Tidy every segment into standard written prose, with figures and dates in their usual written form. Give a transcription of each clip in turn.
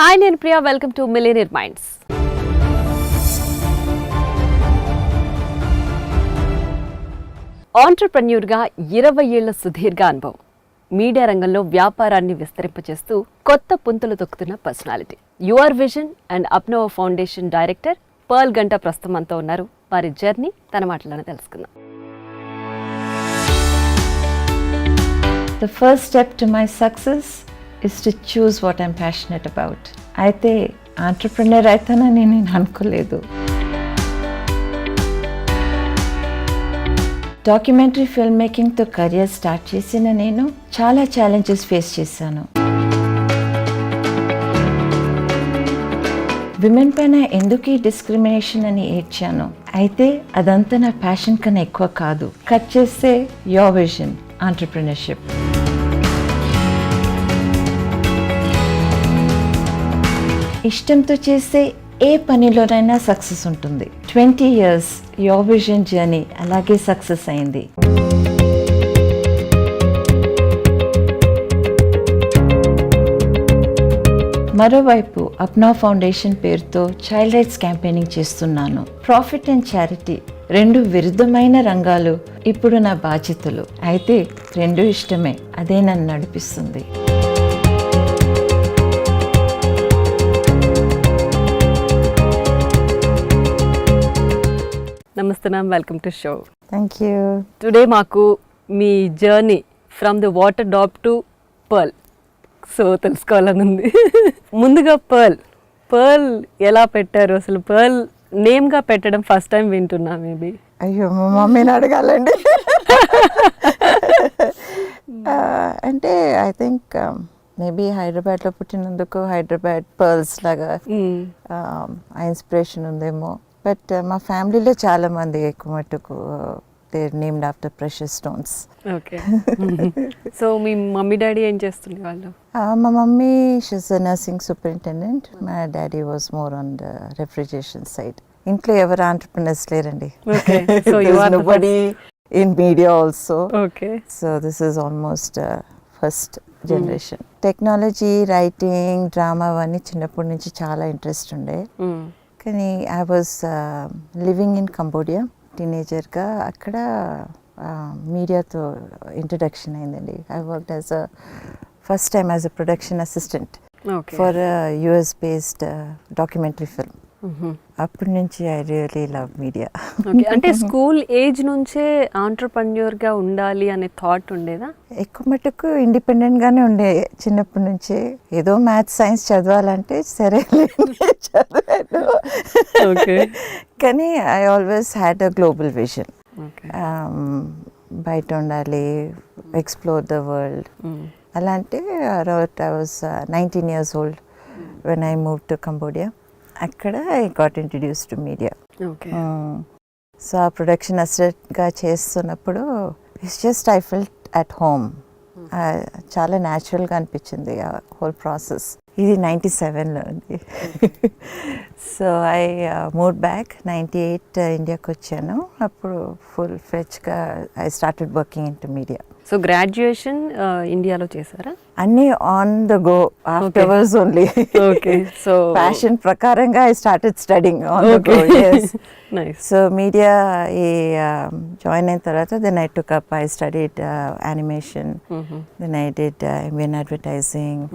Hi నేను Priya, welcome to millionaire minds. ఆంటర్‌ప్రెన్యూర్‌గా 20 ఏళ్ల సుదీర్ఘ అనుభవం, మీడియా రంగంలో వ్యాపారాన్ని విస్తరింపచేస్తూ కొత్త పుంతలు తొక్కుతున్న personality. Your vision and Apnava foundation director Pearl Ganta ప్రస్తుతం మనతో ఉన్నారు. వారి జర్నీ తన మాటల్లోనే తెలుసుకుందాం. The first step to my success is to choose what I'm passionate about. అయితే ఆంటర్‌ప్రెన్యూర్ అవుతానని నేను అనుకోలేదు. డాక్యుమెంటరీ ఫిల్మ్ మేకింగ్తో కెరియర్ స్టార్ట్ చేసిన నేను చాలా ఛాలెంజెస్ ఫేస్ చేశాను. విమెన్ పైన ఎందుకు ఈ డిస్క్రిమినేషన్ అని ఏడ్చాను. అయితే అదంతా నా ప్యాషన్ కన్నా ఎక్కువ కాదు. కట్ చేస్తే యువర్ విజన్ ఆంటర్‌ప్రెన్యూర్‌షిప్. ఇష్టంతో చేసే ఏ పనిలోనైనా సక్సెస్ ఉంటుంది. 20 years యువర్ విజన్ జర్నీ అలాగే సక్సెస్ అయింది. మరోవైపు అప్నోవా ఫౌండేషన్ పేరుతో చైల్డ్ రైట్స్ క్యాంపెయినింగ్ చేస్తున్నాను. ప్రాఫిట్ అండ్ చారిటీ రెండు విరుద్ధమైన రంగాలు ఇప్పుడు నా బాధ్యతలు. అయితే రెండు ఇష్టమే, అదే నన్ను నడిపిస్తుంది. Namaste ma'am, welcome to show. Thank you. Today మాకు మీ journey from the water drop to Pearl so తెలుసుకోవాలని ఉంది. ముందుగా పర్ల్ ఎలా పెట్టారు? అసలు పర్ల్ నేమ్గా పెట్టడం ఫస్ట్ టైం వింటున్నా. మేబీ అయ్యో మా మమ్మీని అడగాలండి. అంటే ఐ థింక్ మేబీ హైదరాబాద్లో పుట్టినందుకు హైదరాబాద్ పర్ల్స్ లాగా ఆ ఇన్స్పిరేషన్ ఉందేమో. బట్ మా ఫ్యామిలీలో చాలా మంది ఎక్కువ మట్టుకు they named after precious stones. Okay. So మీ మమ్మీ డాడీ ఏం చేస్తుండే వాళ్ళు? మా mummy she's a nursing superintendent. మా daddy was more on the refrigeration side. ఇంట్లో ఎవరు ఆంటర్‌ప్రెన్యూర్స్ లేరండి. So you are nobody in media also. Okay. So this is almost first generation. Technology, writing, drama అవన్నీ చిన్నప్పటి నుంచి చాలా ఇంట్రెస్ట్ ఉండే. కానీ I was living in Cambodia టీనేజర్గా. అక్కడ మీడియాతో ఇంట్రడక్షన్ అయిందండి. I worked as first time as a production assistant for US based documentary film. అప్పటి నుంచి ఐ రియలీ లవ్ మీడియా. అంటే స్కూల్ ఏజ్ నుంచే ఆంటర్‌ప్రెన్యూర్‌గా ఉండాలి అనే థాట్ ఉండేదా? ఎక్కువ మటుకు ఇండిపెండెంట్గానే ఉండే చిన్నప్పటి నుంచి. ఏదో మ్యాథ్స్, సైన్స్ చదవాలంటే సరే చదివాను. కానీ I always had a global vision. బయట ఉండాలి, ఎక్స్ప్లోర్ ద వరల్డ్. అలా అంటే I was 19 years old when I moved to Cambodia. అక్కడ I got introduce to media. So ఆ ప్రొడక్షన్ అసిస్టెంట్గా చేస్తున్నప్పుడు it's just I felt at home. చాలా న్యాచురల్గా అనిపించింది ఆ హోల్ ప్రాసెస్. ఇది 97లో ఉంది. సో ఐ మూవ్ బ్యాక్ 98 ఇండియాకి వచ్చాను. అప్పుడు ఫుల్ ఫ్లెడ్జ్గా I started working in to media. So graduation ఇండియాలో చేశారా? అన్నీ on the go afterwards only. Okay. So passion ప్రకారంగా I started studying on the go. Nice. So media ఈ జాయిన్ అయిన తర్వాత then I took up, I studied animation, then I did MN advertising.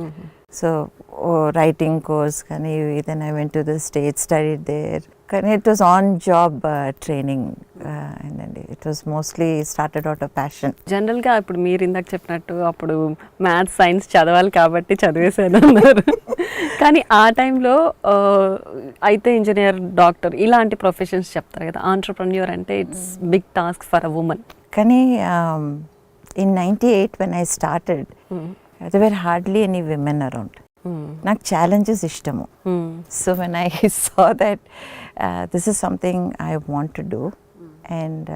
So writing course కానీ then I went to the state, studied there. కానీ it was on job training అండి. It was mostly started out of passion. జనరల్గా ఇప్పుడు మీరు ఇందాక చెప్పినట్టు అప్పుడు maths, science చదవాలి కాబట్టి చదివేసాను అన్నారు. కానీ ఆ టైంలో అయితే ఇంజనీర్, డాక్టర్ ఇలాంటి ప్రొఫెషన్స్ చెప్తారు కదా. ఆంటర్‌ప్రెన్యూర్ అంటే it's big task for a woman. కానీ in 98 when I started, there were hardly any women around. నాకు ఛాలెంజెస్ ఇష్టము. So when I saw that this is something I want to do, and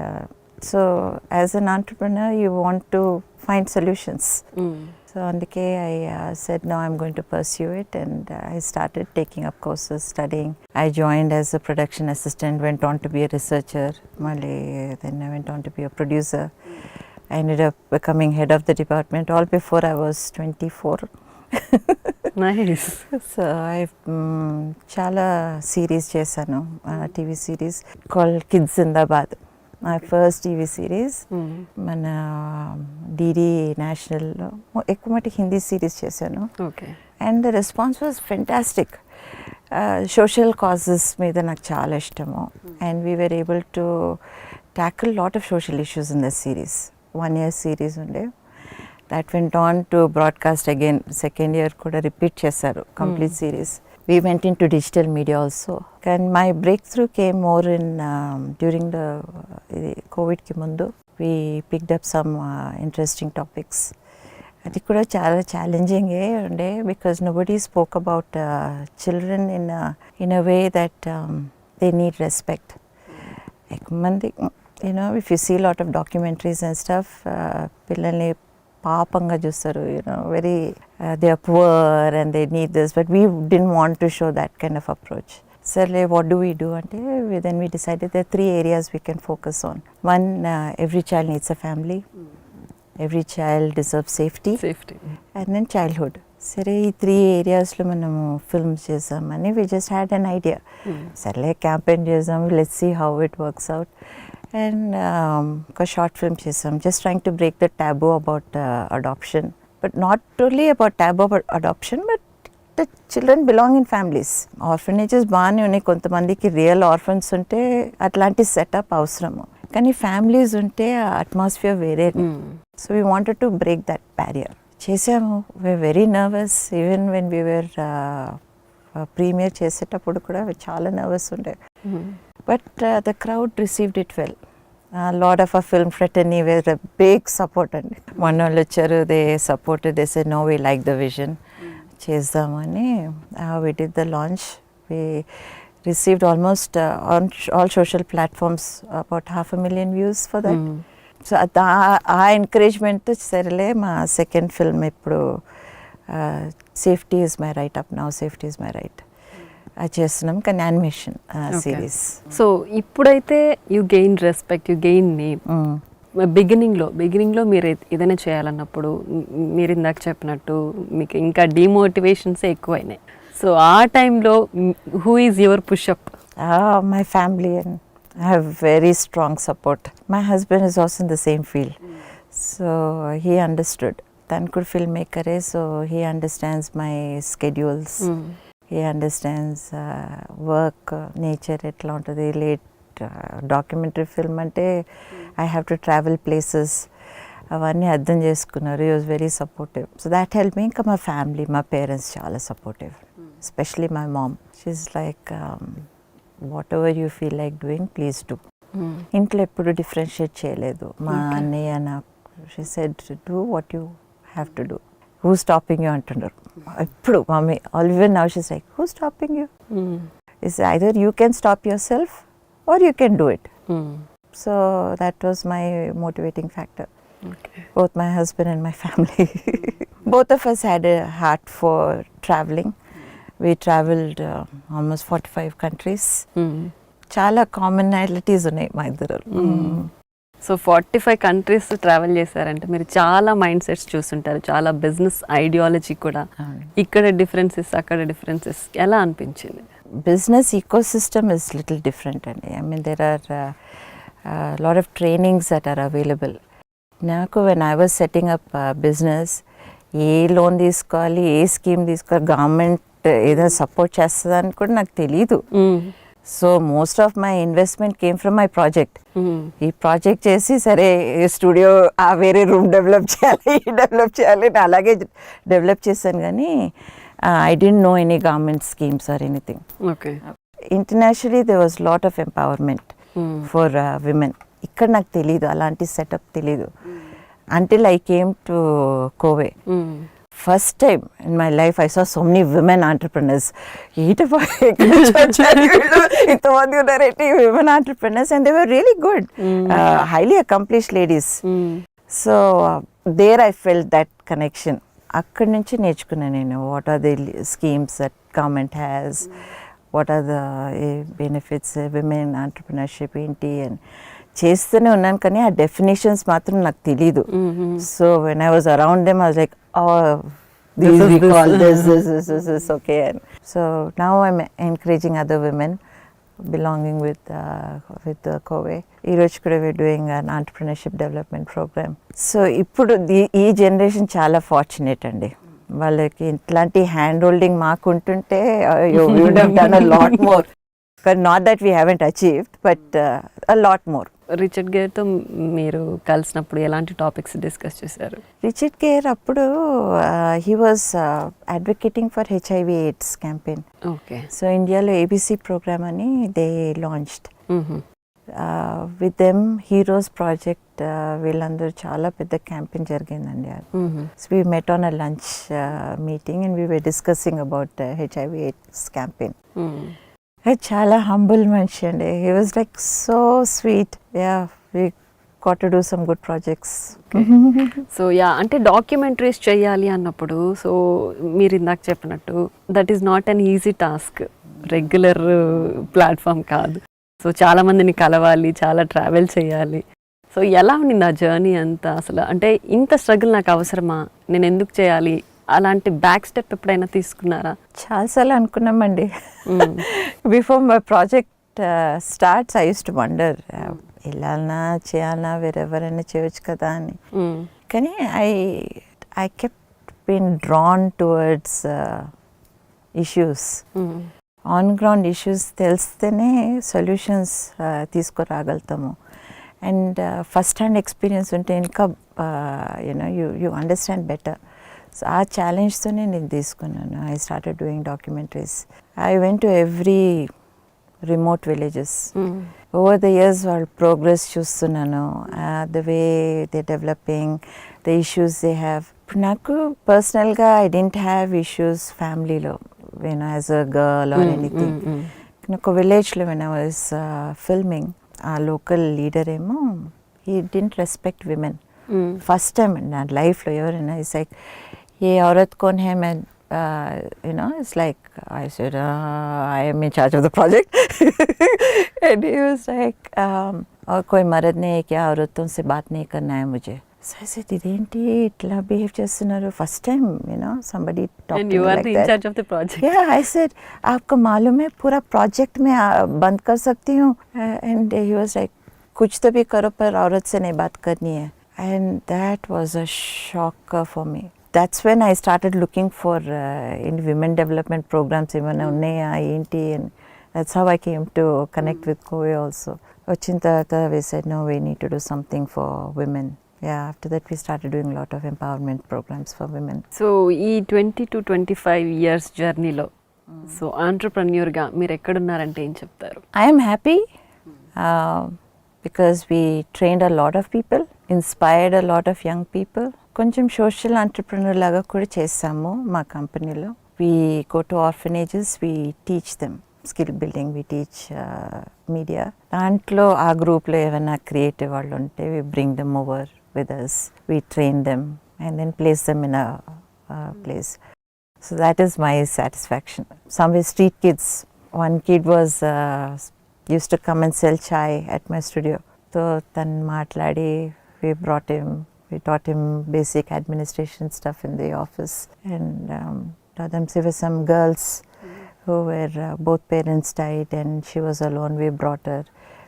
so as an entrepreneur you want to find solutions. So అందుకే I said no, I'm going to pursue it, and I started taking up courses, studying. I joined as a production assistant, went on to be a researcher, then I went on to be a producer. I ended up becoming head of the department all before I was 24. Nice. So I చాలా series చేశాను, TV series call kids Zindabad. My first TV series మన DD నేషనల్లో ఎక్కువ మటుకు Hindi series చేశాను. Okay. And the response was fantastic. Social causes మీద నాకు చాలా ఇష్టము. And we were able to tackle lot of social issues in the series. 1 year series ఉండే. That went on to broadcast again. Second year kuda repeat chesaru complete series. We went into digital media also. And my breakthrough came more in during the COVID ki mundu. We picked up some interesting topics. Adi kuda chala challenging unde because nobody spoke about children in a way that they need respect. Ekmandi, you know, if you see a lot of documentaries and stuff, pillalni పాపంగా చూస్తారు, very they are poor and they need this, but we didn't want to show that kind of approach. సర్లే what do we do అంటే then we decided there are 3 areas we can focus on. One, every child needs a family, every child deserves safety, and then childhood. సరే ఈ 3 areasలో మనము films చేసామని we just had an idea. సర్లే campaign చేద్దాం, let's see how it works out. And a short film chesam, just trying to break the taboo about adoption, but not only about taboo about adoption, but the children belong in families. Orphanages baane unnayi, kontamandiki real orphans unte atlanti setup avasaramu, kani families unte atmosphere vere. So we wanted to break that barrier. Chesamu. We were very nervous even when we were premiere చేసేటప్పుడు కూడా చాలా nervous ఉండే. But the crowd received it well. A lot of our film fraternity were a big support. And one lecturer, they supported, they said, no, we like the vision. Chezdamani. We did the launch. We received almost on all social platforms about 500,000 views for that. So our encouragement to Serle, my second film, safety is my right up now, safety is my right. చేస్తున్నాం కానీ animation series. So ఇప్పుడైతే you gain respect, you gain name. బిగినింగ్లో మీరు ఏదైనా చేయాలన్నప్పుడు మీరు ఇందాక చెప్పినట్టు మీకు ఇంకా డిమోటివేషన్సే ఎక్కువైనాయి. సో ఆ టైంలో who is your push up? My family and I have very strong support. My husband is also in the same field, so he understood. తను కూడా ఫిల్మ్ మేకరే, so he understands my schedules. He understands work, nature, etla untadi. Late documentary film ante I have to travel places. Avanni అర్థం చేసుకున్నారు. He was very supportive. So that helped me. ఇంకా my family, my parents చాలా supportive. Especially my mom. She's like, whatever you feel like doing, please do. ఇంట్లో ఎప్పుడు differentiate చేయలేదు. మా అన్నయ్య నాకు, she said, do what you have to do. Who's stopping you అంటున్నారు ఎప్పుడు mummy. Even now she's like, who's stopping you? It's either you can stop yourself or you can do it. So that was my motivating factor. Okay. Both my husband and my family. Both of us had a heart for traveling. We traveled almost 45 countries. చాలా commonalities ఉన్నాయి మా ఇద్దరు. So 45 countries travel చేశారంటే మీరు చాలా mind sets చూస్తుంటారు, చాలా business ideology కూడా. ఇక్కడ డిఫరెన్సెస్, అక్కడ డిఫరెన్సెస్ ఎలా అనిపించింది? Business ecosystem is little different అండి. I mean there are lot of trainings that are available. నాకు when I was setting up business, ఏ లోన్ తీసుకోవాలి, ఏ స్కీమ్ తీసుకోవాలి, గవర్నమెంట్ ఏదైనా సపోర్ట్ చేస్తుందని కూడా నాకు తెలీదు. So most of my investment came from my project. ఈ ప్రాజెక్ట్ చేసి సరే స్టూడియో వేరే రూమ్ డెవలప్ చేయాలి నేను అలాగే డెవలప్ చేశాను. కానీ I don't know any government schemes or anything. Internationally there was lot of empowerment for women. ఇక్కడ నాకు తెలీదు, అలాంటి సెటప్ తెలీదు until I came to Kowe. First time in my life I saw so many women entrepreneurs. Women entrepreneurs, and they were really good, highly accomplished ladies. So there I felt that connection. అక్కడి నుంచి నేర్చుకున్నాను నేను, what are the schemes that government has, what are the benefits, women entrepreneurship ఏంటి అని చేస్తూనే ఉన్నాను. కానీ ఆ డెఫినేషన్స్ మాత్రం నాకు తెలీదు. So when I was around them I was like, these is we this. call this, okay. And so now I'm encouraging other women belonging with the COVE. ఈ రోజు కూడా we're doing an entrepreneurship development program. So ఇప్పుడు ఈ generation చాలా fortunate అండి. వాళ్ళకి ఇట్లాంటి hand holding మాకు ఉంటుంటే we would have done a lot more. But not that we haven't achieved, but a lot more. Richard గేర్తో మీరు కలిసినప్పుడు ఎలాంటి టాపిక్స్ డిస్కస్ చేశారు? రిచర్డ్ గేర్ అప్పుడు he was advocating for HIV AIDS campaign. Okay. So ఇండియాలో ABC programme అని they launched. With them heroes project వీళ్ళందరూ చాలా పెద్ద క్యాంపెయిన్ జరిగిందండి. So we met on a lunch meeting and we were discussing about HIV AIDS campaign. చాలా humble మనిషి అండి. He was like so sweet. Yeah, we got to do some good projects. So yeah, అంటే documentaries చేయాలి అన్నప్పుడు, so మీరు ఇందాక చెప్పినట్టు that is not an easy task, regular platform కాదు. సో చాలా మందిని కలవాలి, చాలా ట్రావెల్ చేయాలి. సో ఎలా ఉండింది ఆ జర్నీ అంతా? అసలు అంటే ఇంత స్ట్రగుల్ నాకు అవసరమా, నేను ఎందుకు చేయాలి, అలాంటి బ్యాక్ స్టెప్ ఎప్పుడైనా తీసుకున్నారా? చాలాసార్లు అనుకున్నామండి. Before my project starts I used to wonder, వెళ్ళాలన్నా చేయాలన్నా వేరెవరైనా చేయొచ్చు కదా అని. కానీ I kept been drawn towards issues. On ground issues తెలిస్తేనే సొల్యూషన్స్ తీసుకురాగలుగుతాము. అండ్ ఫస్ట్ హ్యాండ్ ఎక్స్పీరియన్స్ ఉంటే ఇంకా యూ అండర్స్టాండ్ బెటర్. సో ఆ ఛాలెంజ్తోనే నేను తీసుకున్నాను. I started doing documentaries. I went to every remote villages. Over the years వాళ్ళ progress చూస్తున్నాను, the way they developing, the issues they have. ఇప్పుడు నాకు పర్సనల్గా ఐ డెంట్ హ్యావ్ ఇష్యూస్ ఫ్యామిలీలో, as a girl or anything. ఒక విలేజ్లో when I was filming, ఆ local leader ఏమో he didn't respect women. First time అండి నా లైఫ్లో ఎవరైనా ఇట్స్ లైక్ ఏ औरत कौन है, मैं it's like I said I am in charge of the project. And he was like और कोई मर्द ने क्या औरतों से बात नहीं करना है मुझे. So I said ఇదేంటి ఇట్లా బిహేవ్ చేస్తున్నారు, first time somebody talked to me like that. And you are in charge of the project. Yeah, I said आपको मालूम है पूरा प्रोजेक्ट में बंद कर सकती हूँ. And he was like कुछ तो भी करो पर औरत से नहीं बात करनी है. And that was a shocker for me. That's when I started looking for in women development programs ఏమైనా ఉన్నాయా ఏంటి, and that's how I came to connect with COVE also. వచ్చిన తర్వాత we said no, we need to do something for women. Yeah, after that we started doing a lot of empowerment programs for women. So ఈ 20 to 25 years జర్నీలో so ఆంటర్ప్రెన్యూర్గా మీరు ఎక్కడున్నారంటే ఏం చెప్తారు? I am happy because we trained a lot of people, inspired a lot of young people. కొంచెం social entrepreneur లాగా కూడా చేస్తాము మా కంపెనీలో. We go to orphanages, we teach them skill building, we teach media. దాంట్లో ఆ గ్రూప్లో ఏమైనా క్రియేటివ్ వాళ్ళు ఉంటే we bring them over with us, we train them and then place them in a place. So that is my satisfaction. Some street kids, one kid was used to come and sell chai at my studio. So then matladi, we brought him, we taught him basic administration stuff in the office, and taught them. There were some girls who were both parents died and she was alone. We brought her,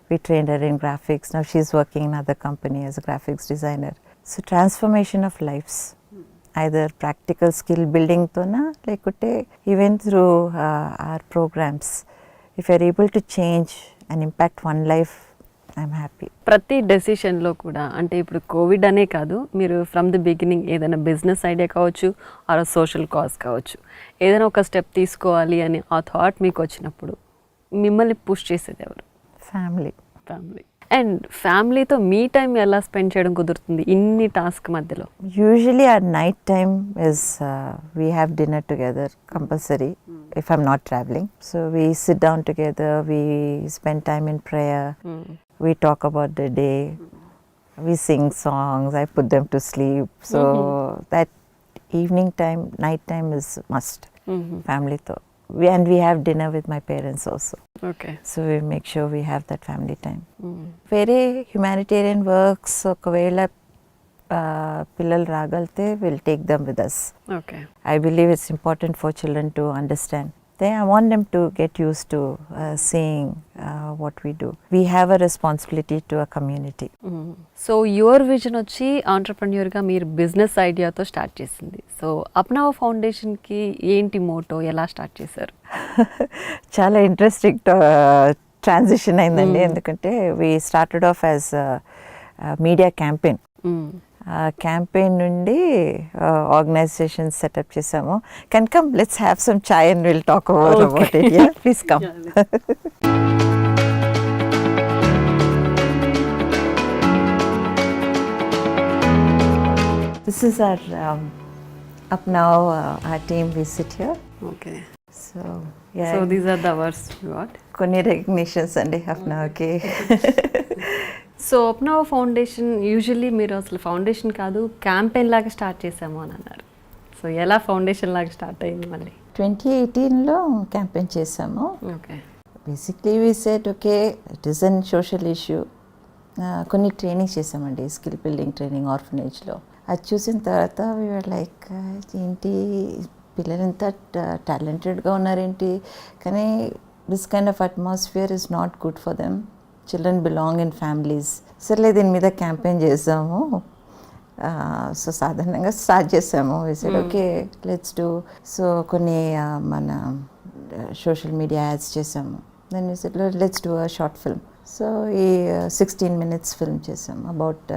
we trained her in graphics. Now she's working in another company as a graphics designer. So transformation of lives, either practical skill building to na lekute even through our programs. If you're able to change and impact one life, I'm happy. ప్రతి డెసిషన్లో కూడా, అంటే ఇప్పుడు Covid అనే కాదు, మీరు from the beginning ఏదైనా business idea కావచ్చు are social cause కావచ్చు, ఏదైనా ఒక స్టెప్ తీసుకోవాలి అని ఆ థాట్ మీకు వచ్చినప్పుడు మిమ్మల్ని పుష్ చేసేది ఎవరు? Family. అండ్ ఫ్యామిలీతో మీ టైం ఎలా స్పెండ్ చేయడం కుదురుతుంది ఇన్ని టాస్క్ మధ్యలో? Usually our night time is we have dinner together compulsory if I'm not traveling. So we sit down together, we spend time in prayer, we talk about the day, we sing songs, I put them to sleep. So that evening time, night time is must. Family tho. And we have dinner with my parents also. Okay. So we make sure we have that family time. Very humanitarian works, ఒకవేళ పిల్లలు రాగలితే will take them with us. Okay. I believe it's important for children to understand. I want them to get used to seeing what we do. We have a responsibility to a community. So your vision వచ్చి ఆంటర్ప్రెన్యూర్గా మీరు business ఐడియాతో start చేసింది. So అప్నావ ఫౌండేషన్కి ఏంటి Moto, ఎలా start చేశారు? చాలా interesting transition అయిందండి. ఎందుకంటే we started off as media campaign. Campaign నుండి ఆర్గనైజేషన్ సెటప్ చేసాము. Can come, let's have some chai and will talk about it. Yeah, please come. This is our up now our team, we sit here. Okay. So yeah. So these are the hours you got. కొన్ని recognitions అండి up now. Okay. So Apnava foundation usually మీరు అసలు foundation కాదు campaign లాగా start చేసాము అని అన్నారు. So ఎలా ఫౌండేషన్ లాగా స్టార్ట్ అయింది మళ్ళీ? 2018లో క్యాంపెయిన్ చేసాము. Okay. Basically we said okay it is an social issue. కొన్ని ట్రైనింగ్ చేసామండి, స్కిల్ బిల్డింగ్ ట్రైనింగ్ ఆర్ఫనేజ్లో. అది చూసిన తర్వాత వీఆర్ లైక్ ఏంటి పిల్లలు ఎంత టాలెంటెడ్గా ఉన్నారేంటి, కానీ this kind of atmosphere is not good for them. Children belong in families. సర్లే దీని మీద క్యాంపెయిన్ చేసాము. సో సాధారణంగా స్టార్ట్ చేసాము. We said okay let's do. So కొన్ని మన సోషల్ మీడియా యాడ్స్ చేసాము. Then we said let's do a short film. So ఈ 16 minutes ఫిల్మ్ చేసాము about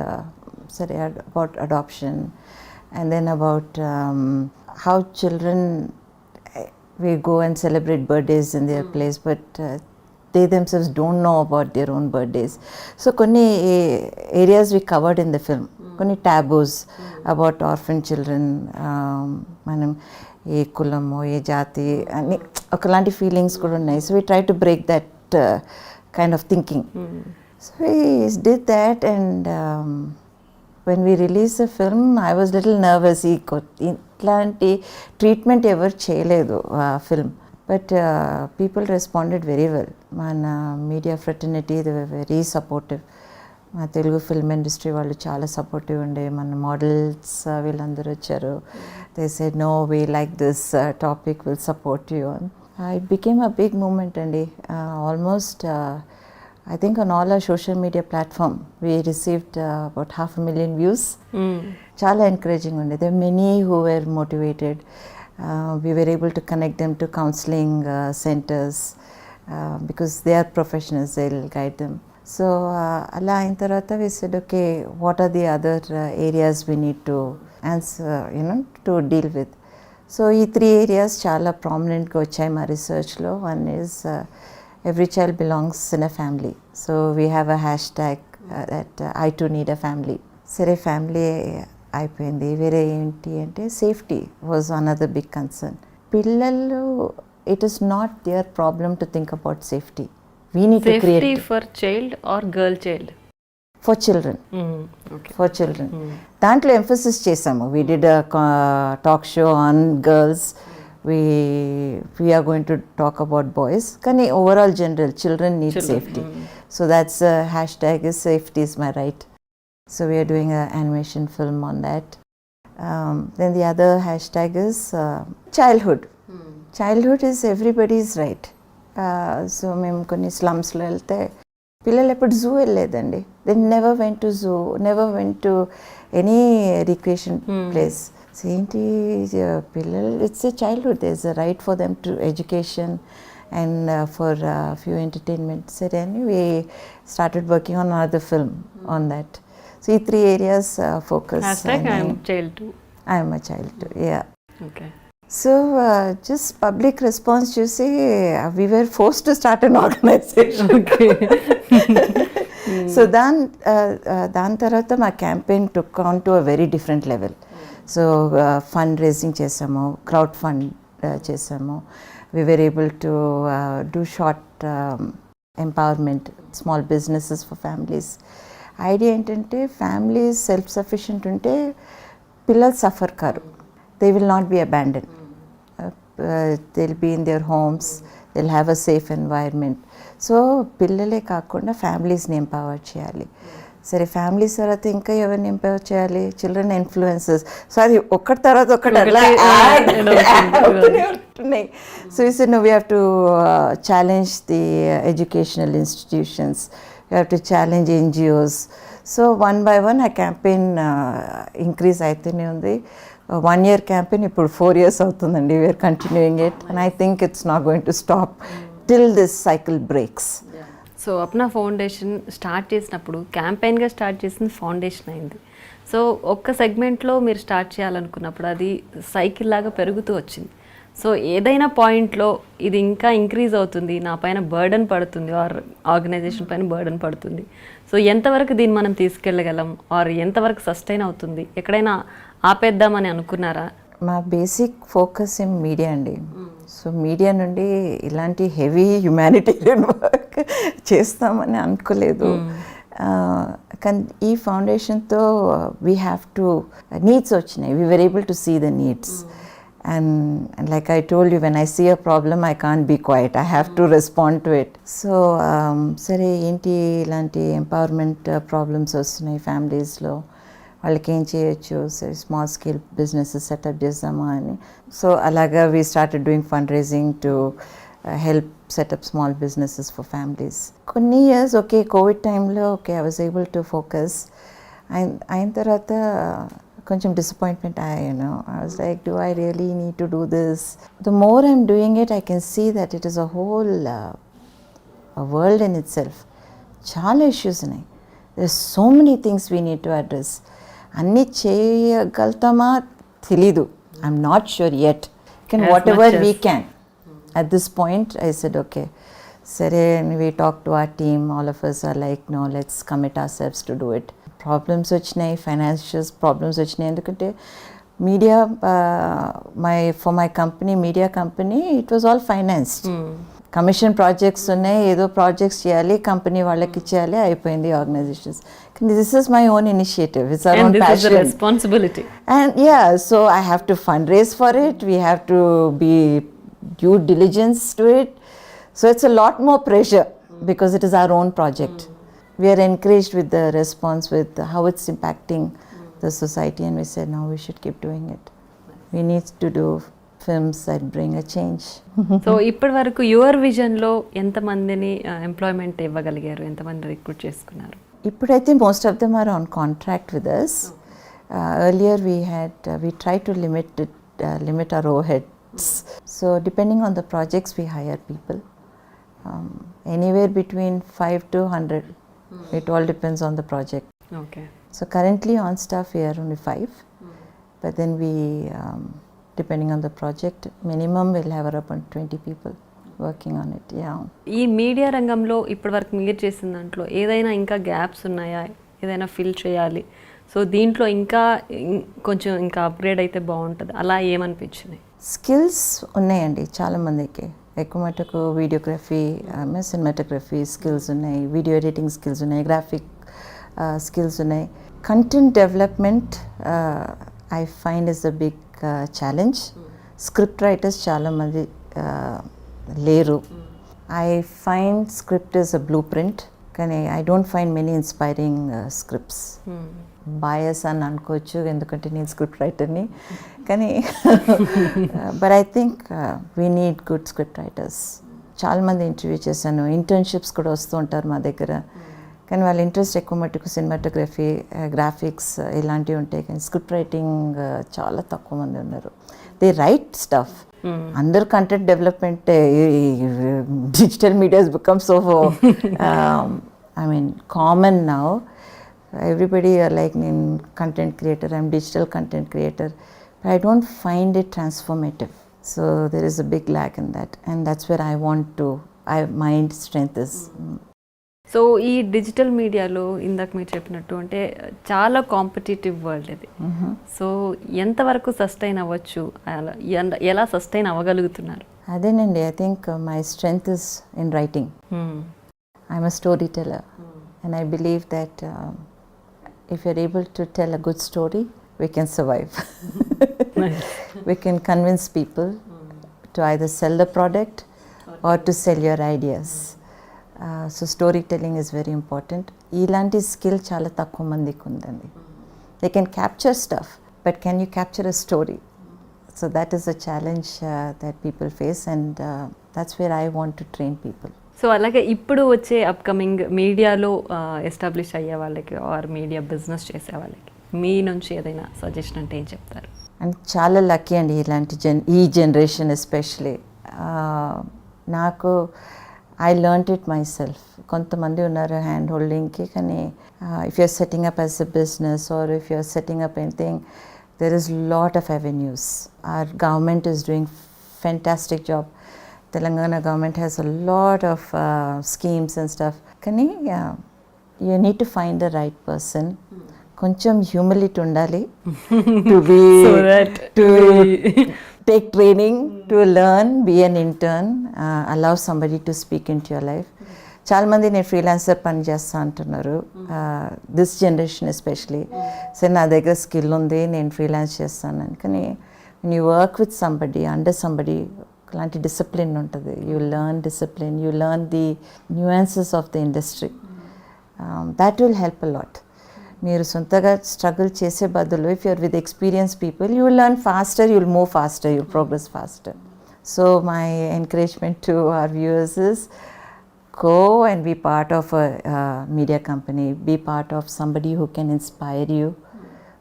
about adoption and then about how children we go and celebrate birthdays in their place, but they themselves don't know about their own birthdays. So konni areas we covered in the film, konni taboos about orphan children, manam ఏ కులమో ఏ జాతి అని ఒకలాంటి feelings కూడా ఉన్నాయి. So we try to break that kind of thinking. So we did that and when we released the film, I was little nervous. ఇట్లాంటి treatment ఎవరు చేయలేదు film, but people responded very well. మన media fraternity they were very supportive. మా Telugu film industry వాళ్ళు చాలా supportive ఉండే. మన models వీళ్ళందరూ వచ్చారు. They said no we like this topic, will support you. It became a big moment అండి. Almost I think on all our social media platform we received about 500,000 views. Chala encouraging unde. There were many who were motivated. We were able to connect them to counseling centers because they are professionals, they'll guide them. So alla ayin tarvata we said okay, what are the other areas we need to answer, to deal with. So ee 3 areas chala prominent ga vachai ma research lo. One is every child belongs in a family. So we have a hashtag that I too need a family. Sare family అయిపోయింది. వేరే ఏంటి అంటే safety was another big concern. పిల్లలు it is not their problem to think about safety. We need to create safety for child or girl child. For children. For children దాంట్లో emphasis చేసాము. We did a talk show on girls. We are going to talk about boys. Kani overall general children need safety. So that's hashtag is safety is my right. So we are doing an animation film on that. Then the other hashtag is childhood. Childhood is everybody's right. So మేము కొన్ని స్లమ్స్లో వెళ్తే పిల్లలు ఎప్పుడు zoo వెళ్ళలేదండి. They never went to zoo, never went to any recreation place. ఏంటి పిల్లలు, it's a childhood, there is a right for them to education and for few entertainment. సరే అని we started working on another film on that. So ఈ 3 areas focus. I am child too. I am a child too, yeah. Okay. So just public response చూసి we were forced to start an organization. Okay. So దాని తర్వాత మా campaign took on to a very different level. So fund raising చేసాము, crowd fund చేసాము. We were able to do short empowerment, small businesses for families. Idea ఏంటంటే families self sufficient ఉంటే పిల్లలు suffer కారు. They will not be abandon. They will be in their homes, they will have a safe environment. So పిల్లలే కాకుండా ఫ్యామిలీస్ని empower చేయాలి. సరే families తర్వాత ఇంకా ఎవరిని ఎంపవర్ చేయాలి, చిల్డ్రన్ ఇన్ఫ్లుయెన్సెస్. సో అది ఒకటి తర్వాత ఒకటి అట్లా ఉంటున్నాయి. సో ఈ said no, we have to challenge the educational institutions, we have to challenge NGOs. So one by one ఆ క్యాంపెయిన్ ఇంక్రీజ్ అయితేనే ఉంది. 1 year క్యాంపెయిన్ ఇప్పుడు 4 years అవుతుందండి. We are continuing it and I think it's not going to stop till this cycle breaks. So Apna foundation start చేసినప్పుడు క్యాంపెయిన్గా start చేసింది foundation అయింది. So ఒక్క సెగ్మెంట్లో మీరు స్టార్ట్ చేయాలనుకున్నప్పుడు అది సైకిల్ లాగా పెరుగుతూ వచ్చింది. సో ఏదైనా పాయింట్లో ఇది ఇంకా ఇంక్రీజ్ అవుతుంది, నా పైన బర్డన్ పడుతుంది, ఆర్గనైజేషన్ పైన బర్డన్ పడుతుంది. సో ఎంతవరకు దీన్ని మనం తీసుకెళ్ళగలం, ఆర్ ఎంతవరకు సస్టైన్ అవుతుంది, ఎక్కడైనా ఆపేద్దామని అనుకున్నారా? మా బేసిక్ ఫోకస్ ఏం మీడియా అండి. సో మీడియా నుండి ఇలాంటి హెవీ హ్యుమానిటేరియన్ వర్క్ చేస్తామని అనుకోలేదు. కానీ ఈ ఫౌండేషన్తో వీ హ్యావ్ టు నీడ్స్ వచ్చినాయి. We were able to see the needs. And like I told you, when I see a problem, I can't be quiet. I have to respond to it. So, సరే ఏంటి ఇలాంటి empowerment problems వస్తున్నాయి ఫ్యామిలీస్లో, వాళ్ళకి ఏం చేయొచ్చు, సరే స్మాల్ స్కేల్ బిజినెసెస్ సెటప్ చేద్దామా అని. సో అలాగా we started doing fund raising to help setup small businesses for families. కొన్ని ఇయర్స్ ఓకే కోవిడ్ టైంలో okay I was able to focus. అయిన తర్వాత కొంచెం disappointment I was like, do I really need to do this? The more I'm doing it, I can see that it is a whole a world in itself. చాలా issues ఉన్నాయి. There's so many things we need to address. అన్నీ చేయగలుగుతామా తెలీదు. I'm not sure yet. Whatever we can. At this point, I said, okay. సరే, we talked to our team. All of us are like, no, let's commit ourselves to do it. Problems వచ్చినాయి, financial problems వచ్చినాయి. ఎందుకంటే media for my company, media company, it was all financed. Commission projects ఉన్నాయి, ఏదో projects చేయాలి, company వాళ్ళకి ఇచ్చేయాలి, అయిపోయింది organisations. కానీ this is my own initiative, it's our own passion, responsibility. And so I have to fund raise for it, we have to be due diligence to it. So it's a lot more pressure because it is our own project. We are encouraged with the response, with how it's impacting the society, and we said no, we should keep doing it. We need to do films that bring a change. So ఇప్పటి వరకు your విజన్లో ఎంతమందిని employment ఇవ్వగలిగారు, ఎంతమంది recruit చేసుకున్నారు? ఇప్పుడైతే most of them are on contract with us. Earlier we tried to limit our overheads. So depending on the projects we hire people. Anywhere between 5 to 100. It all depends on the project. Okay. So currently on staff we are only 5. But then we, depending on the project, minimum we'll have around 20 people working on it. Yeah. ఈ media రంగంలో ఇప్పటి వరకు మీరు చేసిన దాంట్లో ఏదైనా ఇంకా gaps ఉన్నాయా, ఏదైనా ఫిల్ చేయాలి, సో దీంట్లో ఇంకా కొంచెం ఇంకా అప్గ్రేడ్ అయితే బాగుంటుంది, అలా ఏమనిపించింది? స్కిల్స్ ఉన్నాయండి చాలా మందికి. ఎక్కువ మటుకు వీడియోగ్రఫీ, సినిమాటోగ్రఫీ స్కిల్స్ ఉన్నాయి, వీడియో ఎడిటింగ్ స్కిల్స్ ఉన్నాయి, గ్రాఫిక్ స్కిల్స్ ఉన్నాయి. Content development I find is the big challenge. Script writers చాలామంది లేరు. I find script is a blueprint, కానీ I don't find many inspiring scripts. Bias అని అనుకోవచ్చు, ఎందుకంటే నేను స్క్రిప్ట్ రైటర్ని. కానీ but I think we need good script writers. చాలామంది ఇంటర్వ్యూ చేశాను, ఇంటర్న్షిప్స్ కూడా వస్తూ ఉంటారు మా దగ్గర. కానీ వాళ్ళ ఇంట్రెస్ట్ ఎక్కువ మట్టుకు సినిమాటోగ్రఫీ, గ్రాఫిక్స్ ఇలాంటివి ఉంటాయి, కానీ స్క్రిప్ట్ రైటింగ్ చాలా తక్కువ మంది ఉన్నారు. They write stuff. అందరు content development, digital media has become so common now. Everybody are like, I'm content creator, I'm digital content creator, but I don't find it transformative. So there is a big lag in that, and that's where my strength is. So ఈ digital మీడియాలో ఇందాక మీరు చెప్పినట్టు అంటే చాలా competitive world ఇది. So ఎంతవరకు sustain అవ్వచ్చు, ఎలా సస్టైన్ అవ్వగలుగుతున్నారు? అదేనండి, I think my strength is in writing. I'm a story teller, and I believe that if you're able to tell a good story, we can survive. We can convince people to either sell the product or to sell your ideas. So story telling is very important. ఇలాంటి skill చాలా తక్కువ మందికి ఉందండి. They can capture stuff, but can you capture a story? So that is a challenge that people face, and that's where I want to train people. So అలాగే ఇప్పుడు వచ్చే upcoming మీడియాలో establish అయ్యే వాళ్ళకి ఆర్ మీడియా బిజినెస్ చేసే వాళ్ళకి మీ నుంచి ఏదైనా సజెషన్ అంటే ఏం చెప్తారు? అండ్ చాలా లక్కీ అండి ఇలాంటి ఈ జనరేషన్ ఎస్పెషలీ. నాకు I learnt it myself. కొంతమంది ఉన్నారు హ్యాండ్ హోల్డింగ్కి, కానీ if you're setting up as a business or if you're setting up anything, there is lot of avenues. Our government is doing fantastic job. Telangana government has a lot of schemes and stuff. Kani you need to find the right person. Koncham humility undali to be so that to take training, to learn, be an intern, allow somebody to speak into your life. చాలా మంది నేను freelancer పని చేస్తా అంటున్నారు, this generation especially. సరే నా దగ్గర skill ఉంది, నేను ఫ్రీలాన్స్ చేస్తాను, కానీ you work with somebody, under somebody, అలాంటి డిసిప్లిన్ ఉంటుంది. You learn discipline, you learn the nuances of the industry. That will help a lot. మీరు సొంతగా స్ట్రగుల్ చేసే బదులు if you're with experience people, you will learn faster, you will move faster, you will progress faster. So my encouragement to our viewers is go and be part of a media company, be part of somebody who can inspire you,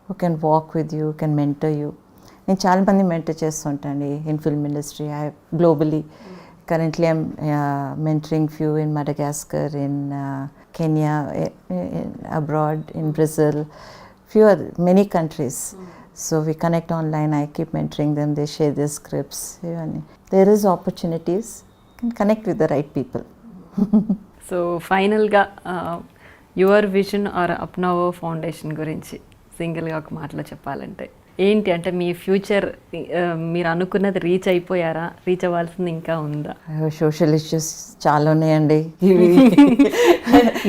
who can walk with you, can mentor you. నేను చాలా మంది mentor చేస్తుంటాను in film industry globally. Currently I'm mentoring few in Madagascar, in Kenya, abroad, in Brazil, many countries. So we connect online, I keep mentoring them, they share their scripts. There is opportunities, you can connect with the right people. So ఫైనల్గా your vision or అప్నవ్ foundation గురించి సింగిల్గా ఒక మాటలో చెప్పాలంటే ఏంటి? అంటే మీ future మీరు అనుకున్నది రీచ్ అయిపోయారా? రీచ్ అవ్వాల్సింది ఇంకా ఉందా? సోషల్ ఇష్యూస్ చాలా ఉన్నాయండి.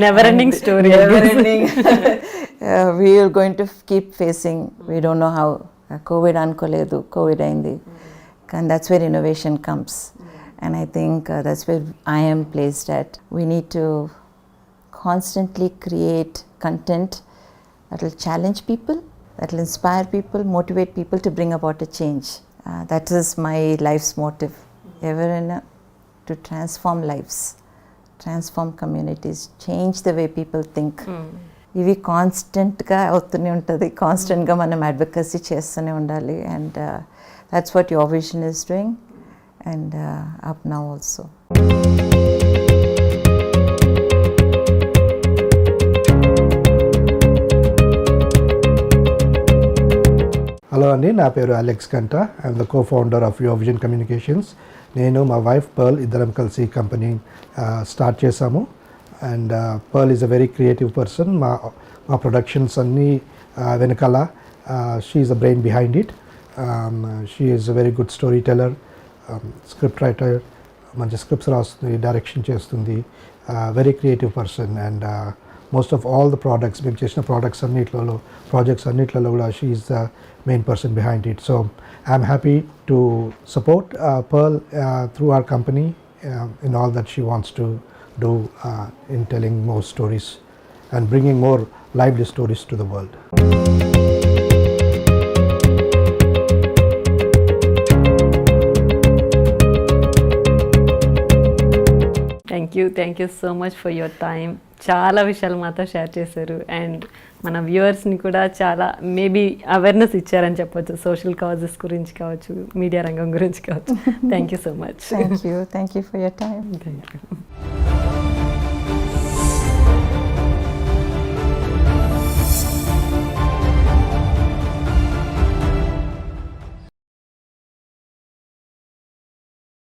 Never ending story. We're going to keep facing. We don't know how. Covid అనుకోలేదు, కోవిడ్ అయింది, కానీ that's where innovation comes. And I think that's where I am placed at. We need to constantly create content that will challenge people, that will inspire people, motivate people to bring about a change. That is my life's motive. Ever to transform lives, transform communities, change the way people think. ఇవి కాన్స్టెంట్గా అవుతూనే ఉంటుంది. కాన్స్టెంట్గా మనం advocacy చేస్తూనే ఉండాలి. And that's what your vision is doing. And up now also. Hello అండి, నా పేరు Alex Ganta. I'm the co-founder of your vision communications. నేను మా వైఫ్ పర్ల్ ఇద్దరం కలిసి కంపెనీ స్టార్ట్ చేశాము. And pearl is a very creative person. మా productions అన్నీ వెనకాల she is the brain behind it. She is a very good story teller, script writer, మంచి scripts రాస్తుంది, డైరెక్షన్ చేస్తుంది, very creative person. And most of all the products, మేము చేసిన projects అన్నిట్లలో కూడా she is the main person behind it. So I'm happy to support pearl through our company in all that she wants to do in telling more stories and bringing more lively stories to the world. Thank you so much for your time. చాలా విషయాలు మాతో share చేశారు and మన వ్యూవర్స్ని కూడా చాలా maybe awareness ఇచ్చారని చెప్పొచ్చు. Social causes గురించి కావచ్చు, మీడియా రంగం గురించి కావచ్చు. Thank you so much. Thank you for your time. Thank you.